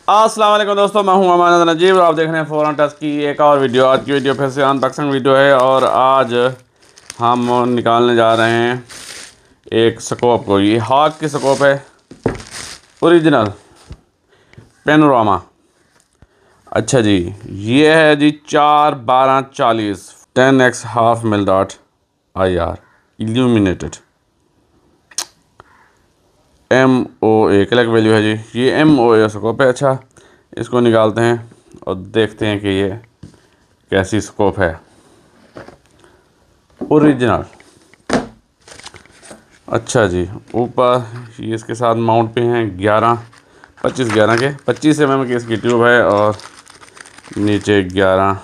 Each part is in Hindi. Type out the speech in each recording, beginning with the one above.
अस्सलाम वालेकुम दोस्तों, मैं हूं अमान नजीब और आप देख रहे हैं फॉरेन टच की एक और वीडियो। आज की वीडियो फिर से अनबॉक्सिंग वीडियो है और आज हम निकालने जा रहे हैं एक स्कोप को। ये हॉक की स्कोप है, ओरिजिनल पेनोरामा। अच्छा जी, ये है जी 4/12/40 10x half mil dot IR illuminated MOA click value है जी। ये MOA स्कोप है। अच्छा, इसको निकालते हैं और देखते हैं कि ये कैसी स्कोप है ओरिजिनल। अच्छा जी, ऊपर ये इसके साथ माउंट पे हैं 25 11 के 25 mm की इसकी ट्यूब है और नीचे 11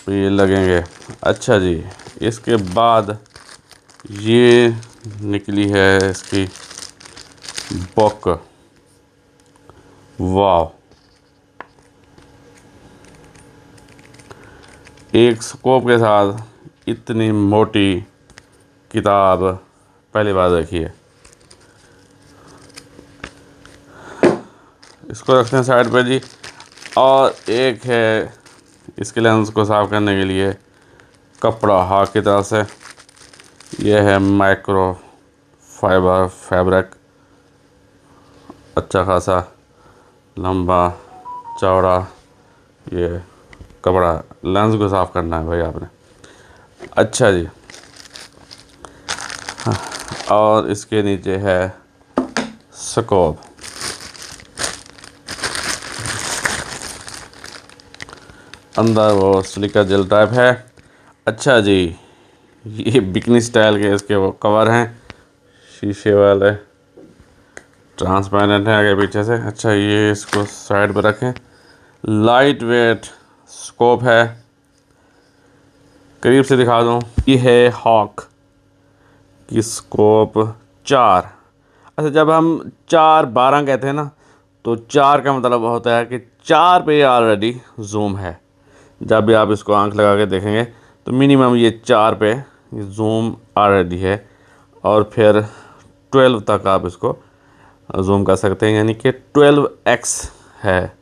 पे ये लगेंगे। अच्छा जी, इसके बाद ये निकली है इसकी बॉक। वाह, एक स्कोप के साथ इतनी मोटी किताब पहली बार देखी है। इसको रखते हैं साइड पे जी। और एक है इसके लेंस को साफ़ करने के लिए कपड़ा हाथ की तरह से। यह है माइक्रो फाइबर फैब्रिक, अच्छा खासा लंबा चौड़ा ये कपड़ा। लेंस को साफ़ करना है भाई आपने। अच्छा जी, और इसके नीचे है स्कोप। अंदर वो सिलिका जेल टाइप है। अच्छा जी, ये बिकनी स्टाइल के इसके वो कवर हैं, शीशे वाले, ट्रांसपेरेंट है आगे पीछे से। अच्छा, ये इसको साइड पर रखें। लाइट वेट स्कोप है, करीब से दिखा दूँ। ये है हॉक की स्कोप 4। अच्छा, जब हम 4/12 कहते हैं ना, तो 4 का मतलब होता है कि 4 पे ऑलरेडी जूम है। जब भी आप इसको आंख लगा के देखेंगे तो मिनिमम ये 4 पे जूम ऑलरेडी है और फिर 12 तक आप इसको जूम कर सकते हैं, यानी कि 12x है।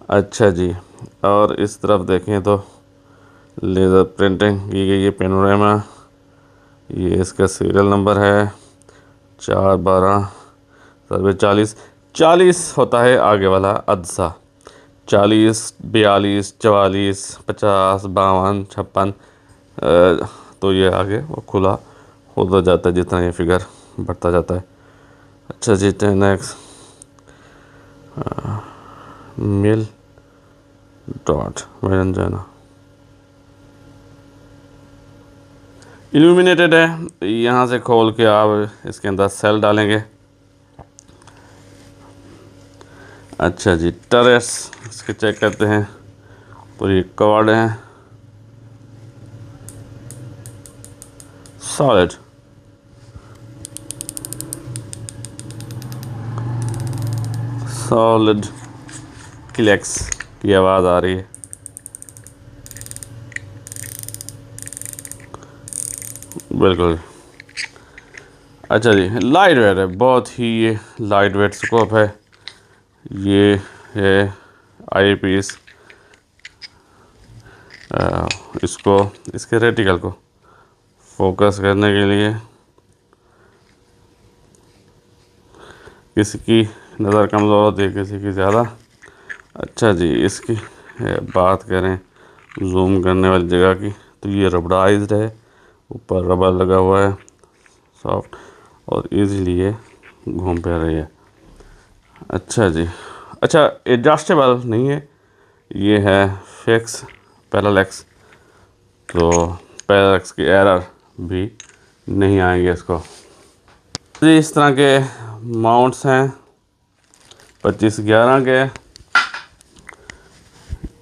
अच्छा जी, और इस तरफ देखें तो लेज़र प्रिंटिंग की गई है पेनोरामा। ये इसका सीरियल नंबर है 4/12/40। 40 होता है आगे वाला अदसा, 40 42 44 50 52 56। तो ये आगे वो खुला होता जाता है जितना ये फिगर बढ़ता जाता है। अच्छा जी, 10x मिल डॉट जाना इल्यूमिनेटेड है। यहाँ से खोल के आप इसके अंदर सेल डालेंगे। अच्छा जी, टरेस इसके चेक करते हैं। पूरी कवर्ड है, सॉलिड। सॉलिड क्लिक्स की आवाज़ आ रही है। बिल्कुल। अच्छा जी, लाइट वेट है, बहुत ही लाइट वेट स्कोप है। ये है आई पीस। इसको इसके रेटिकल को फोकस करने के लिए किसी की नज़र कमज़ोर होती है, किसी की ज़्यादा। अच्छा जी, इसकी बात करें जूम करने वाली जगह की, तो ये रबड़ाइज्ड है, ऊपर रबर लगा हुआ है, सॉफ्ट और इजीली ये घूम फिर रही है। अच्छा जी, अच्छा एडजस्टेबल नहीं है, ये है फिक्स पैरेलक्स, तो पैरेलक्स की एरर भी नहीं आएंगे इसको जी। इस तरह के माउंट्स हैं 25 11 के।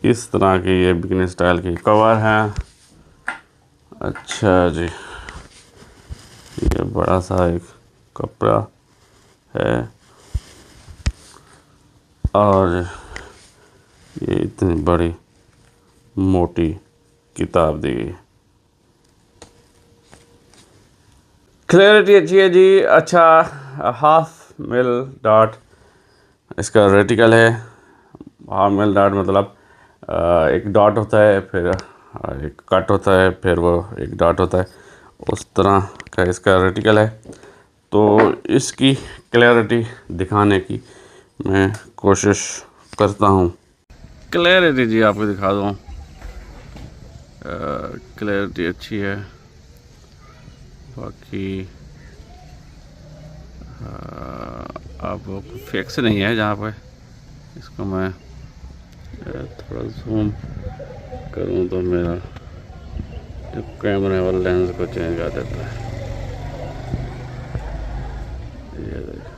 इस तरह की ये बिकनी स्टाइल की कवर है। अच्छा जी, ये बड़ा सा एक कपड़ा है और ये इतनी बड़ी मोटी किताब दी गई। क्लैरिटी अच्छी है जी। अच्छा, हाफ मिल डॉट इसका रेटिकल है, हाफ मिल डॉट मतलब एक डॉट होता है, फिर एक कट होता है, फिर वो एक डॉट होता है, उस तरह का इसका रेटिकल है। तो इसकी क्लैरिटी दिखाने की मैं कोशिश करता हूँ। क्लैरिटी जी आपको दिखा दूँ, क्लैरिटी अच्छी है। बाकी अब फिक्स नहीं है जहाँ पे, इसको मैं थोड़ा जूम करूँ तो मेरा जो कैमरे वाला लेंस को चेंज कर देता है। ये देखो,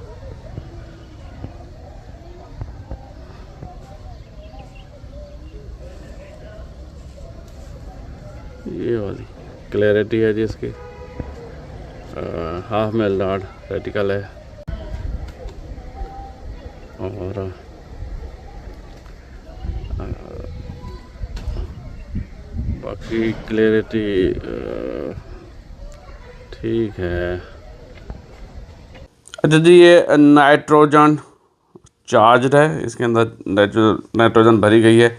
ये वाली क्लैरिटी है जी इसकी। हाफ मिल डॉट रेटिकल है और बाकी क्लैरिटी ठीक है। अच्छा जी, ये नाइट्रोजन चार्जड है, इसके अंदर नाइट्रोजन भरी गई है।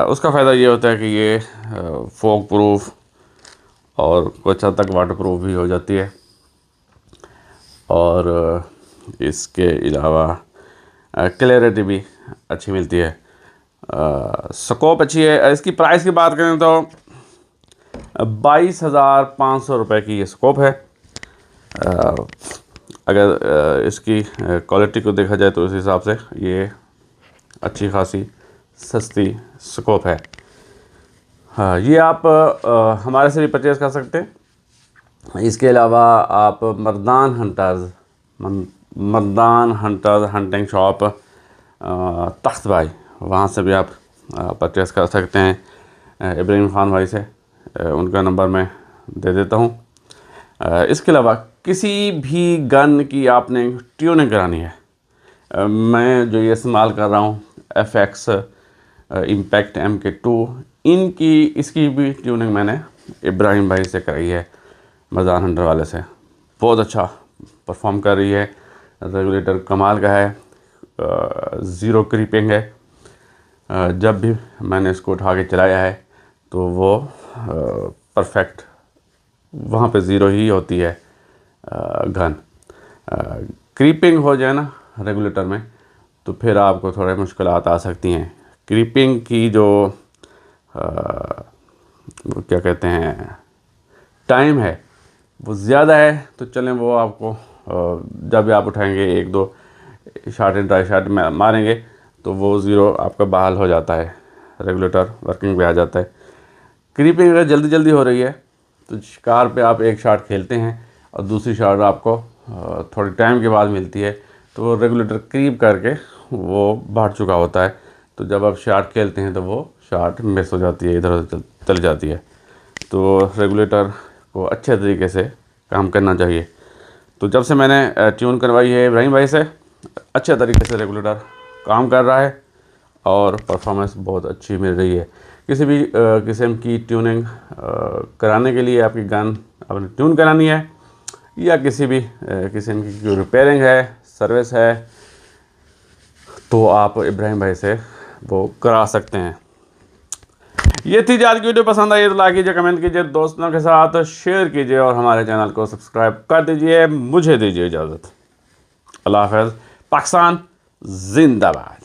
उसका फ़ायदा ये होता है कि ये फॉग प्रूफ और कुछ हद तक वाटर प्रूफ भी हो जाती है। और इसके अलावा क्लैरिटी भी अच्छी मिलती है। स्कोप अच्छी है। इसकी प्राइस की बात करें तो 22,500 रुपये की ये स्कोप है। अगर इसकी क्वालिटी को देखा जाए तो उस हिसाब से ये अच्छी खासी सस्ती स्कोप है। हाँ, ये आप हमारे से भी परचेज़ कर सकते हैं। इसके अलावा आप मर्दान हंटर्स हंटिंग शॉप तख्त भाई, वहाँ से भी आप परचेज़ कर सकते हैं इब्राहिम ख़ान भाई से। उनका नंबर मैं दे देता हूँ। इसके अलावा किसी भी गन की आपने ट्यूनिंग करानी है, मैं जो ये इस्तेमाल कर रहा हूँ FX इम्पैक्ट MK2, इसकी भी ट्यूनिंग मैंने इब्राहिम भाई से कराई है, मर्दान हंटर वाले से। बहुत अच्छा परफॉर्म कर रही है, रेगुलेटर कमाल का है, ज़ीरो क्रीपिंग है। जब भी मैंने इसको उठा के चलाया है तो वो परफेक्ट वहाँ पे ज़ीरो ही होती है गन। क्रीपिंग हो जाए ना रेगुलेटर में तो फिर आपको थोड़े मुश्किलात आ सकती हैं। क्रीपिंग की जो वो क्या कहते हैं टाइम है वो ज़्यादा है, तो चलें वो आपको जब भी आप उठाएंगे 1-2 शॉट एंड ट्राई शॉट में मारेंगे तो वो ज़ीरो आपका बहाल हो जाता है, रेगुलेटर वर्किंग पे आ जाता है। क्रीपिंग अगर जल्दी जल्दी हो रही है तो शिकार पे आप एक शॉट खेलते हैं और दूसरी शॉट आपको थोड़ी टाइम के बाद मिलती है, तो वो रेगुलेटर क्रीप करके वो बढ़ चुका होता है। तो जब आप शॉट खेलते हैं तो वो शॉट मिस हो जाती है, इधर उधर चली जाती है। तो रेगुलेटर को अच्छे तरीके से काम करना चाहिए। तो जब से मैंने ट्यून करवाई है इब्राहिम भाई से, अच्छे तरीके से रेगुलेटर काम कर रहा है और परफॉर्मेंस बहुत अच्छी मिल रही है। किसी भी किस्म की ट्यूनिंग कराने के लिए, आपकी गन अपनी ट्यून करानी है या किसी भी किस्म की रिपेयरिंग है, सर्विस है, तो आप इब्राहिम भाई से वो करा सकते हैं। ये थी आज की वीडियो। पसंद आई तो लाइक कीजिए, कमेंट कीजिए, दोस्तों के साथ शेयर कीजिए और हमारे चैनल को सब्सक्राइब कर दीजिए। मुझे दीजिए इजाज़त। अल्लाह हाफ़िज़। पाकिस्तान जिंदाबाद।